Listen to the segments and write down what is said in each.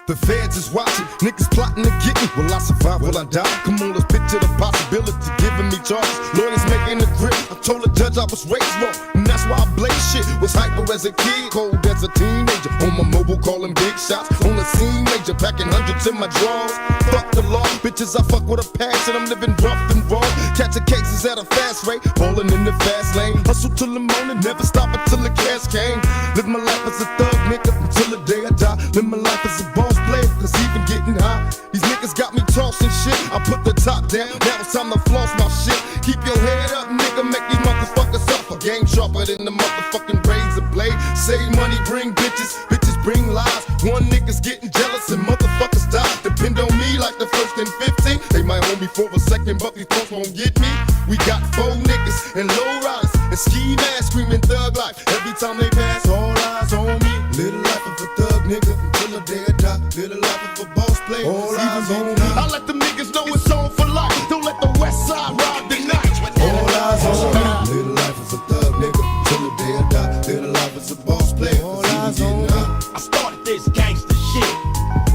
The feds is watching, niggas plotting to get me. Will I survive, will I die? Come on, let's picture the possibility, giving me charges. Lawyers making a grip, I told the judge I was raised wrong, and that's why I blaze shit. Was hyper as a kid, cold as a teenager. On my mobile calling big shots, on the scene major, packing hundreds in my drawers. Fuck the law, bitches I fuck with a passion. I'm living rough and raw, catching cases at a fast rate, balling in the fast lane. Hustle till the morning, never stop until the cash came. Live my life as a thug nigga until the day I die. Live my life as a boss player, cause even getting high. These niggas got me tossing shit. I put the top down, now it's time to floss my shit. Keep your head up, nigga, make these motherfuckers suffer. Game sharper than the motherfucking razor blade. Save money, bring bitches, bitches bring lies. One nigga's getting jealous and motherfuckers die. Depend on me like the first and 15. They might hold me for a second, but these folks won't get me. We got 4 niggas and low riders and ski masks screaming thug life. Every time they pass, all eyes on me. Little life of a thug nigga until the day I die. Little life of a boss player, all eyes on me. I let them niggas know it's on for life. Don't let the west side ride the night. All eyes on me. Little life is a thug nigga until the day I die. Little life is a boss player, all eyes on me. I started this gangster shit,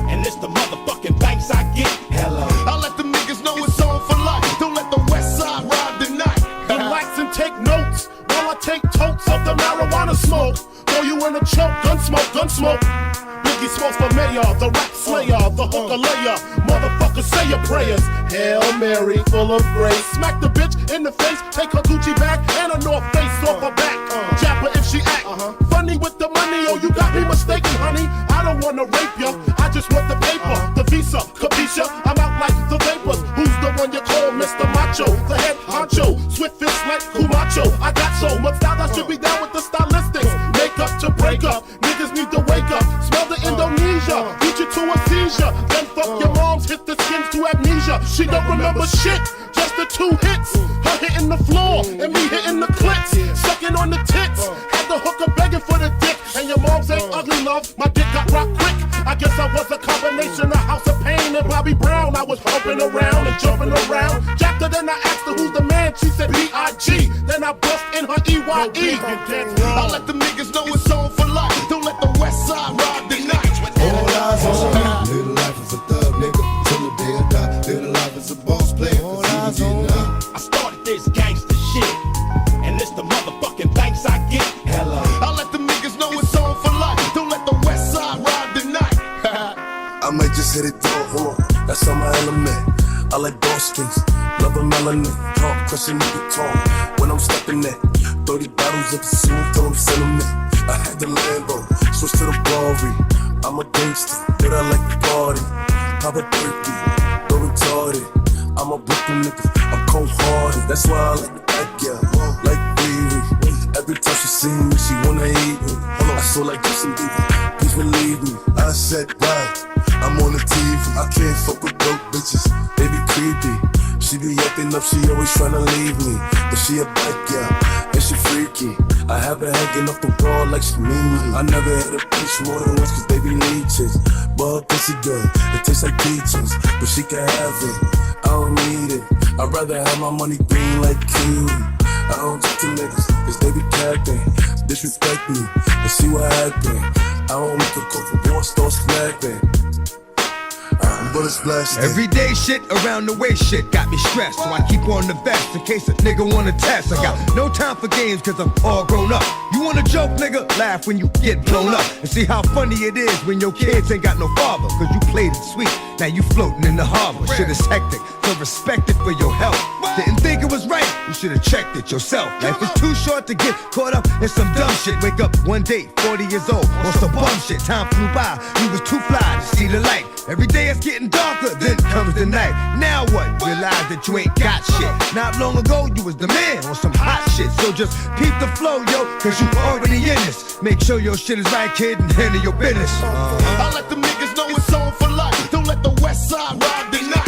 and it's the motherfucking thanks I get. Hello. I let them niggas know it's on for life. Don't let the west side ride the night. Relax and take notes while I take totes of the marijuana smoke. Throw you in a choke, gun smoke, gun smoke. Biggie smokes for mayor, the rap slayer, the hooker layer. Motherfucker, say your prayers. Hail Mary, full of grace. Smack the bitch in the face, take her Gucci bag and a North Face off her back. Jab her if she act funny with the money. Oh, you got me mistaken, honey. I don't wanna rape ya, I just want the paper, the visa, capisha. I'm out like the vapors. Who's the one you call Mr. Macho? The head honcho, swift fist like Kumacho. I got so much style, I should be down with the stylistics. Make up to break up, niggas need to wake up. Smell the Indonesia, beat you to a seizure. Then fuck your moms, hit the skins to amnesia. She don't remember shit, just the 2 hits. Her hitting the floor, and me hitting the clits. Sucking on the tits, had the hooker begging for the dick. And your moms ain't ugly, love, my dick got rock quick. I guess I was a combination of House of Pain and Bobby Brown. I was humping around and jumping around. Jacked her, then I asked her who's the man. She said B.I.G. Then I bust in her E.Y.E. I let them niggas know it's on for life. Don't let the west side ride the night. All eyes on me. Little life is a thug nigga till the day I die. Little life is a boss player. All eyes on me. I started this gangster shit, and it's the motherfucking thanks I get. Hello. I let them niggas know it's on for life. Don't let the west side ride the night. I might just hit it though, hold on, that's on my element. I like dark skins, love a melanin. Talk, crushing nigga tall, when I'm stepping in 30 bottles of the scene, till I'm cinnamon. I had the Lambo, switch to the Rari. I'm a gangster, but I like the party. Pop a turkey, go retarded. I'm a Brooklyn nigga, I'm cold-hearted. That's why I like the back, yeah, like Riri. Every time she see me, she wanna eat me. I feel like Justin Bieber, please believe me. I said, right, I'm on the TV. I can't fuck with broke bitches, they be creepy. She be acting up, she always tryna leave me. But she a bike, yeah, and she freaky. I have her hanging off the wall like she mean me. I never had a bitch more than once cause they be leeches. But her pussy good, it tastes like peaches. But she can have it, I don't need it. I'd rather have my money green like kiwi. I don't talk to niggas, cause they be capping. Disrespect me, and see what happened. I don't make a call for war, start slapping. Everyday shit around the way shit got me stressed, so I keep on the vest in case a nigga wanna test. I got no time for games cause I'm all grown up. You wanna joke, nigga? Laugh when you get blown up. And see how funny it is when your kids ain't got no father. Cause you played it sweet, now you floating in the harbor. Shit is hectic, so respect it for your health. Didn't think it was right, you should've checked it yourself. Life is too short to get caught up in some dumb shit. Wake up one day, 40 years old, on some bum shit. Time flew by, you was too fly to see the light. Every day it's getting darker, then comes the night. Now what? Realize that you ain't got shit. Not long ago, you was the man on some hot shit. So just peep the flow, yo, cause you already in this. Make sure your shit is right, kid, and handle your business. I let them niggas know it's on for life. Don't let the west side ride the night.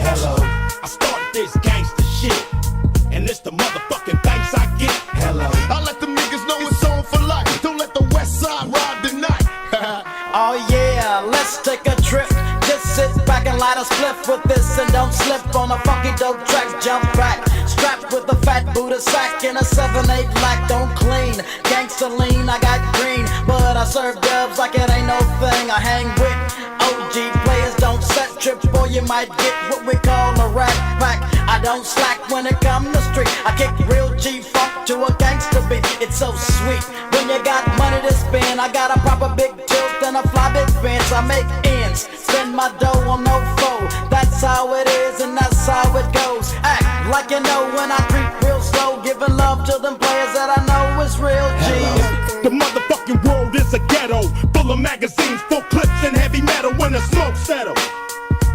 Hello. I started this gangster shit, and it's the motherfucking thanks I get. Hello. I let them niggas know it's on for life. Don't let the west side ride the night. Oh yeah, let's take a trip. Just sit back and light a spliff with this, and don't slip on a funky dope track. Jump back, strapped with a fat Buddha the sack in a 7-8 lack, don't clean. Gangsta lean, I got green, but I serve dubs like it ain't no thing. I hang with OG players, don't set trips, boy, you might get what we call a rat pack. I don't slack when it come to street. I kick real G-funk to a gangsta beat. It's so sweet when you got money to spend. I got a proper big tilt and a fly big Benz. I make ends, spend my dough on no foe. That's how it is and that's how it goes. Act like you know when I creep real slow, giving love to them players that I know is real G's. The motherfucking world is a ghetto, full of magazines, full clips and heavy metal. When the smoke settles,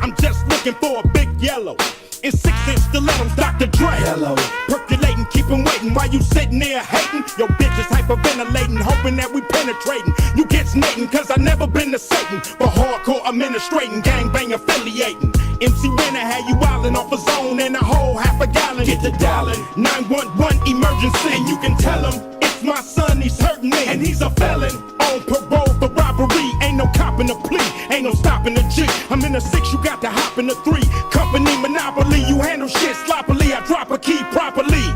I'm just looking for a big yellow in 6-inch stilettos, Dr. Dre. Hello. Percolating, keep 'em waiting while you sitting there hating. Your bitch is hyperventilating, hoping that we penetrating. You get snating, cause I never been to Satan. For hardcore administrating, gangbang affiliating. MC Winner had you wildin' off a zone and a whole half a gallon. Get to dialing 911 emergency, and you can tell him it's my son, he's hurting me, and he's a felon on parole for robbery. Ain't no copping the plea, ain't no stopping the G. I'm in the 6, you got to hop in the 3. Company monopoly, you handle shit sloppily. I drop a key properly.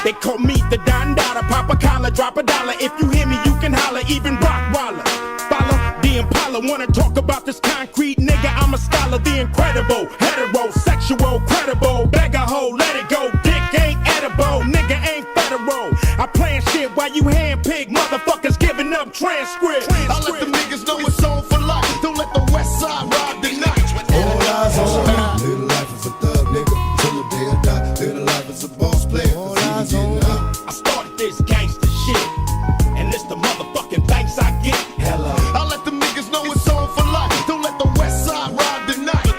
They call me the Don Dada, pop a collar, drop a dollar. If you hear me, you can holler, even Rockwaller. Follow the Impala, wanna talk about this concrete nigga? I'm a scholar, the incredible, heterosexual, credible, beggar hoe, let it go. Dick ain't edible, nigga ain't federal. I plan shit while you handpick motherfuckers giving up transcripts. I let the niggas know it's on for life. Don't let the West Side ride the night. All eyes on me. Live the life as a thug nigga till the day I die. Live the life as a boss player. All eyes on me. I started this gangsta shit, and it's the motherfucking thanks I get. Hello. I let the niggas know it's on for life. Don't let the West Side ride the night.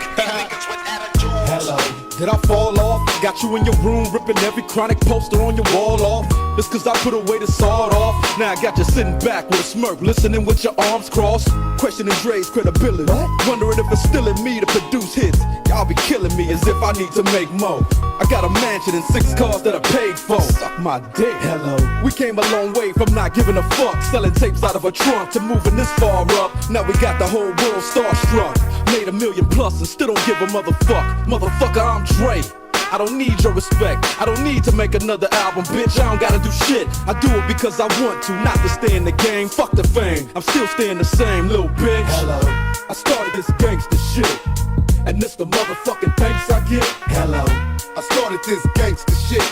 Hello. Did I fall off? Got you in your room ripping every chronic poster on your wall off. It's cause I put away the sawed off. Now I got you sitting back with a smirk, listening with your arms crossed, questioning Dre's credibility. Wondering if it's still in me to produce hits. Y'all be killing me as if I need to make more. I got a mansion and 6 cars that I paid for. Suck my dick. Hello. We came a long way from not giving a fuck, selling tapes out of a trunk to moving this far up. Now we got the whole world starstruck. Made $1 million plus and still don't give a motherfuck. Motherfucker, I'm Dre. I don't need your respect. I don't need to make another album, bitch. I don't gotta do shit. I do it because I want to, not to stay in the game. Fuck the fame. I'm still staying the same, little bitch. Hello. I started this gangsta shit, and this the motherfucking thanks I get. Hello. I started this gangsta shit,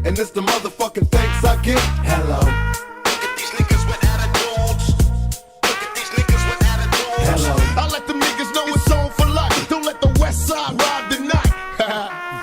and this the motherfucking thanks I get. Hello. Look at these niggas with attitudes. Look at these niggas with attitudes. Hello. I let the niggas know it's on for life. Don't let the West Side ride the night.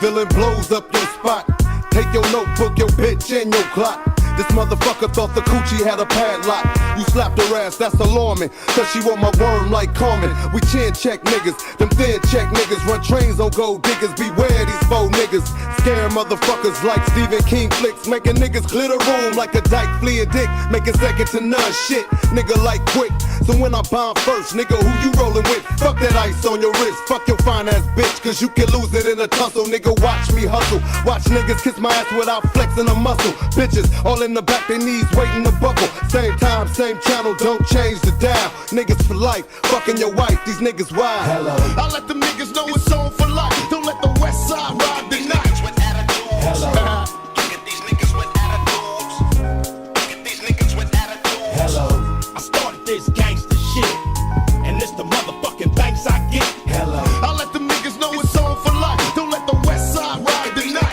Villain blows up your spot. Take your notebook, your bitch, and your clock. This motherfucker thought the coochie had a padlock. You slapped her ass, that's alarming. Cause she want my worm like Carmen. We chin check niggas, them thin check niggas. Run trains on gold diggers, beware these faux niggas. Scare motherfuckers like Stephen King flicks. Making niggas clear the room like a dyke fleeing dick. Making second to none shit, nigga like quick. So when I bomb first, nigga, who you rolling with? Fuck that ice on your wrist, fuck your fine ass bitch. Cause you can lose it in a tussle, nigga, watch me hustle. Watch niggas kiss my ass without flexing a muscle. Bitches all in the back, their knees waiting to buckle. Same time, same channel, don't change the dial. Niggas for life, fucking your wife, these niggas wild. Hello. I let the niggas know it's on for life. Don't let the West Side ride the night. Hello. Look at these niggas with attitudes. Look at these niggas with attitudes. Hello. I started this gangsta shit, and it's the motherfucking thanks I get. Hello. I let the niggas know it's on for life. Don't let the West Side ride the night.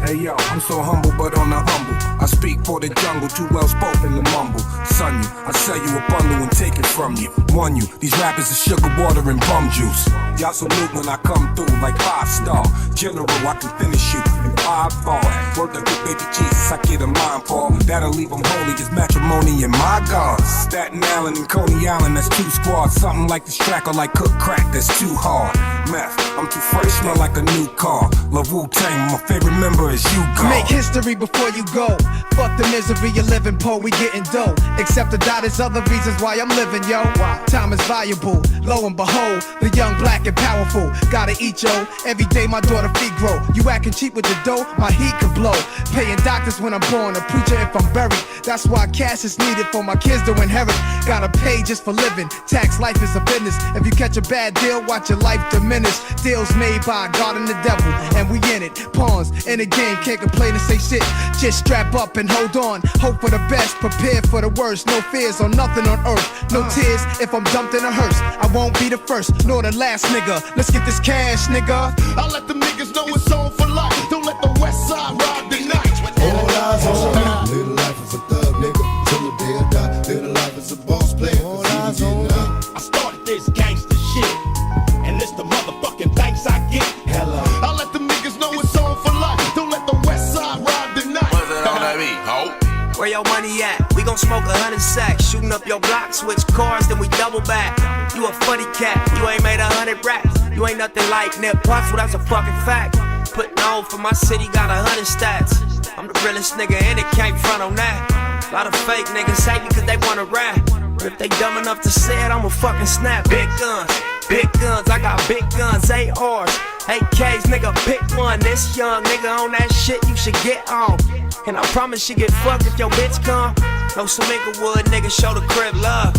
Hey yo, I'm so humble but on the humble. I speak for the jungle, too well spoken to mumble. Son you, I sell you a bundle and take it from you. One you, these rappers are sugar water and bum juice. Y'all salute when I come through like 5-star general, I can finish you in 5 bars. Word to good baby Jesus, I get a mind for. That'll leave them holy as matrimony and my God. Staten Island and Coney Island, that's 2 squads. Something like this track or like cook crack, that's too hard. Meth, I'm too fresh, smell like a new car. Love Wu-Tang, my favorite member is you, God. Make history before you go. Fuck the misery you're living, po, we getting dough. Except to die, there's other reasons why I'm living, yo. Time is valuable, lo and behold, the young, black and powerful. Gotta eat, yo, every day my daughter feet grow. You acting cheap with the dough, my heat could blow. Paying doctors is when I'm born, a preacher if I'm buried. That's why cash is needed for my kids to inherit. Gotta pay just for living. Tax life is a business. If you catch a bad deal, watch your life diminish. Deals made by God and the devil, and we in it. Pawns in the game, can't complain and say shit. Just strap up and hold on. Hope for the best, prepare for the worst. No fears or nothing on earth. No tears if I'm dumped in a hearse. I won't be the first, nor the last nigga. Let's get this cash, nigga. I let the niggas know it's on for life. Don't let the west side ride the night. All eyes on me. Little life is a thug nigga till the day I die. Little life is a boss player. All eyes on me. I started this gangster shit, and it's the motherfucking thanks I get. Hello. I let the niggas know it's on for life. Don't let the west side ride the night. What's that on that beat, ho? Where your money at? We gon' smoke 100 sacks. Shooting up your block, switch cars, then we double back. You a funny cat, you ain't made 100 raps. You ain't nothing like Nip Hussle, that's a fucking fact. Putting on for my city, got 100 stats. I'm the realest nigga in it, can't front on that. Lot of fake niggas hate me cause they wanna rap. But if they dumb enough to say it, I'ma fucking snap. Big guns, I got big guns, ARs, AKs, nigga pick one. This young nigga on that shit, you should get on. And I promise you get fucked if your bitch come. No some Inglewood nigga show the crib love.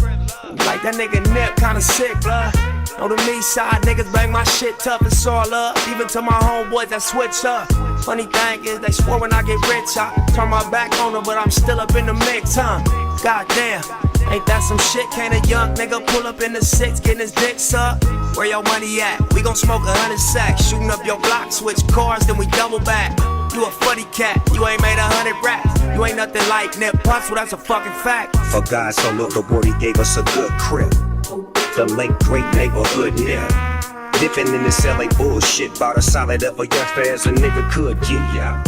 Like that nigga Nip, kinda sick, blood. On the me side, niggas bang my shit tough, it's all up. Even to my homeboys that switch up. Funny thing is, they swore when I get rich, I turn my back on them, but I'm still up in the mix, huh? Goddamn, ain't that some shit? Can't a young nigga pull up in the 6, getting his dick sucked? Where your money at? We gon' smoke 100 sacks. Shooting up your block, switch cars, then we double back. You a funny cat, you ain't made 100 raps. You ain't nothing like Nip Hussle, that's a fucking fact. For God so loved the world, he gave us a good crib. The late great neighborhood nigga. Dipping in this LA bullshit, bought a solid up a youngster as a nigga could get ya.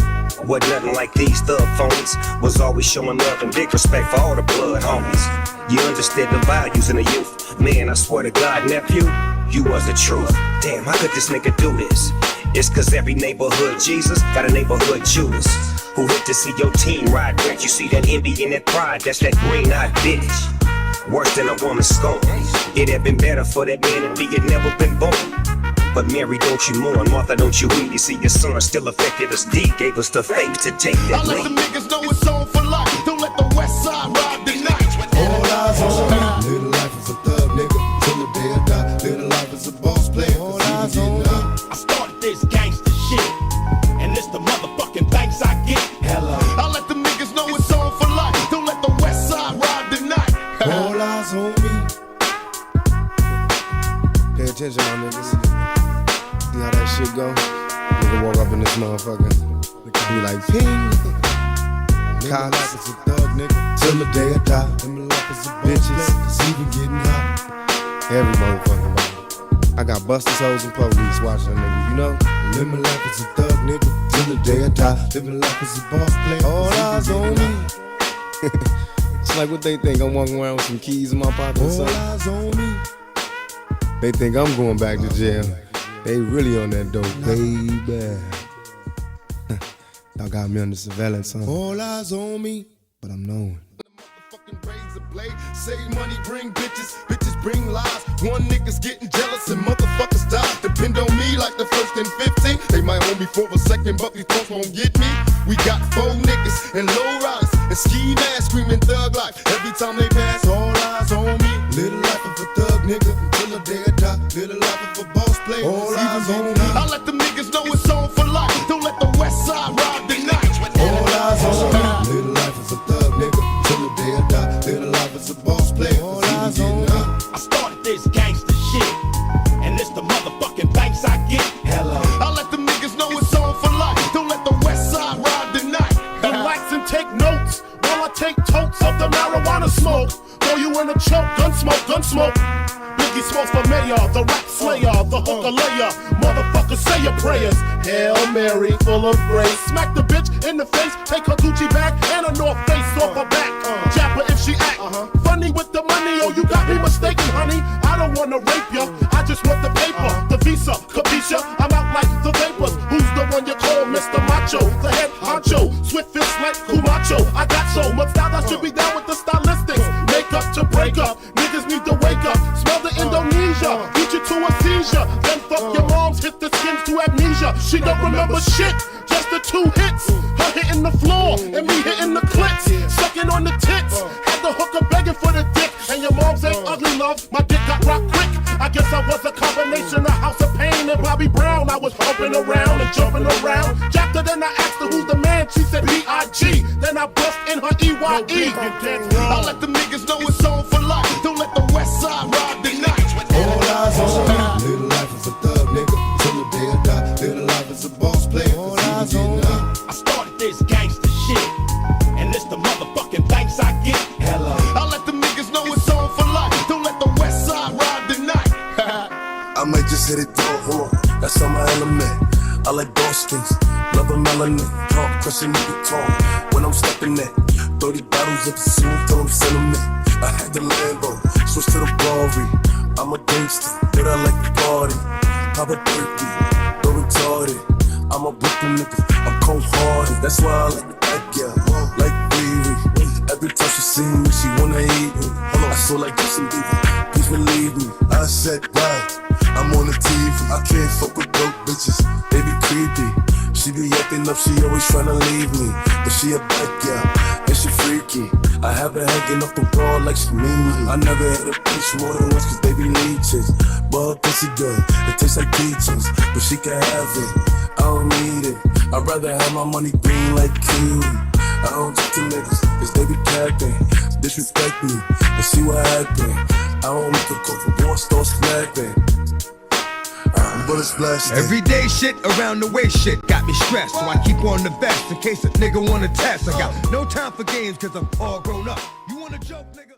Wasn't nothing like these thug phonies. Was always showing love and big respect for all the blood homies. You understood the values in the youth. Man, I swear to God, nephew, you was the truth. Damn, how could this nigga do this? It's cause every neighborhood Jesus got a neighborhood Judas who hit to see your team ride rich. You see that envy and that pride, that's that green-eyed bitch. Worse than a woman's scorn. It had been better for that man if he had never been born. But Mary, don't you mourn, Martha, don't you weep. You see your son still affected us deep, gave us the faith to take that leap. I let the niggas know it's on for life. Don't let the west side ride the night. All eyes on me. Little life is a thug nigga till the day I die. Little life is a boss player. All eyes on me. I started this gangster shit, and it's the motherfucking thanks I get. Hello. I let the niggas know it's on for life. Don't let the west side ride the night. All eyes on me. Pay attention, my niggas. See how that shit go? Nigga walk up in this motherfucker. Be like, ping. Nigga life is a thug nigga till the day I die. Nigga life is a bitches. It's even getting hot. Every motherfucking body. I got busters, hoes, and police watching that nigga, you know? Living life is a thug nigga till the day I die. Living life is a boss player. All eyes on me. It's like what they think, I'm walking around with some keys in my pocket or something. All eyes on me. They think I'm going back to jail. They really on that dope, baby. Y'all got me under surveillance, huh? All eyes on me, but I'm knowing. Motherfucking razor blade, save money, bring bitches, bitches bring lies. One nigga's getting jealous and motherfuckers die. Depend on me like the first and 15. They might hold me for a second, but these folks won't get me. We got 4 niggas and low riders and ski masks screaming thug life. Every time they pass, all eyes on me. Little life of a thug nigga until the day I die. Little life of a boss player. All eyes on me. I let the niggas know it's on for life. Don't let the west side ride the night. All eyes on me. Little life is a thug nigga till the day I die. Little life is a boss player. All eyes on me. I started this gangster shit, and it's the motherfucking thanks I get. Hello. I let the niggas know it's on for life. Don't let the west side ride the night. Relax and take notes while I take totes of the marijuana smoke. Throw you in a choke, gun smoke, gun smoke. Biggie smokes for mayor, the rap slayer, the hooker layer. Motherfucker, say your prayers. Hail Mary, full of grace. Smack the bitch in the face, take her Gucci bag and a North Face off her back. Jab her if she act funny with the money. Oh, you got me mistaken, honey. I don't wanna rape ya, I just want the paper, the visa, capisha. I'm out like the vapors. Who's the one you call Mr. Macho? The head honcho, swift fist like Kumacho. I got so much style, I should be down with the stylistics. Make up to break up, niggas need to wake up. Smell the Indonesia, beat you to a seizure. Then fuck your moms, hit the skins to amnesia. She don't remember shit, just the 2 hits. Her hitting the floor, raw, and me hitting the clips, sucking on the tits. Had the hooker begging for the dick, and your moms ain't ugly, love. My dick got rocked quick. I guess I was a combination of House of Pain and Bobby Brown. I was humping around and jumping around. Jacked her, then I asked her who's the man. She said B.I.G. Then I bust in her E.Y.E. I let the niggas know it's on for life. Don't let the West Side ride the night. All eyes on me. Little life is a thug nigga till the day I die. Little life is a boss player. All eyes on me. I started this gangster shit, and it's the motherfucking thanks I get. Hello. I let the niggas know it's on for life. Don't let the West Side ride the night. I might just hit it though, hold on, that's on my element. I like dark skins, love a melanin. Talk, crushing nigga tall. When I'm stepping that 30 bottles of the smooth, throw them cinnamon. I had the Lambo, switch to the Glory. I'm a gangster, but I like the party. Pop a turkey, go retarded. I'm a Brooklyn nigga, I'm cold-hearted. That's why I like the back, yeah, like Riri. Every time she see me, she wanna eat me. I feel like Justin Bieber, please believe me. I said, right, I'm on the TV. I can't fuck with broke bitches, they be creepy. She be acting up, she always tryna leave me. But she a bad girl, and she freaky. I have her hanging off the wall like she mean me. I never had a bitch more than once, cause they be leeches. But her pussy good, it tastes like peaches. But she can have it, I don't need it. I'd rather have my money green like Q. I don't talk to niggas, cause they be capping. Disrespect me, and see what happened. I don't make a call for war, start snapping. Bullets blasting. Everyday shit around the way shit got me stressed, so I keep on the vest in case a nigga wanna test. I got no time for games cause I'm all grown up. You wanna joke, nigga?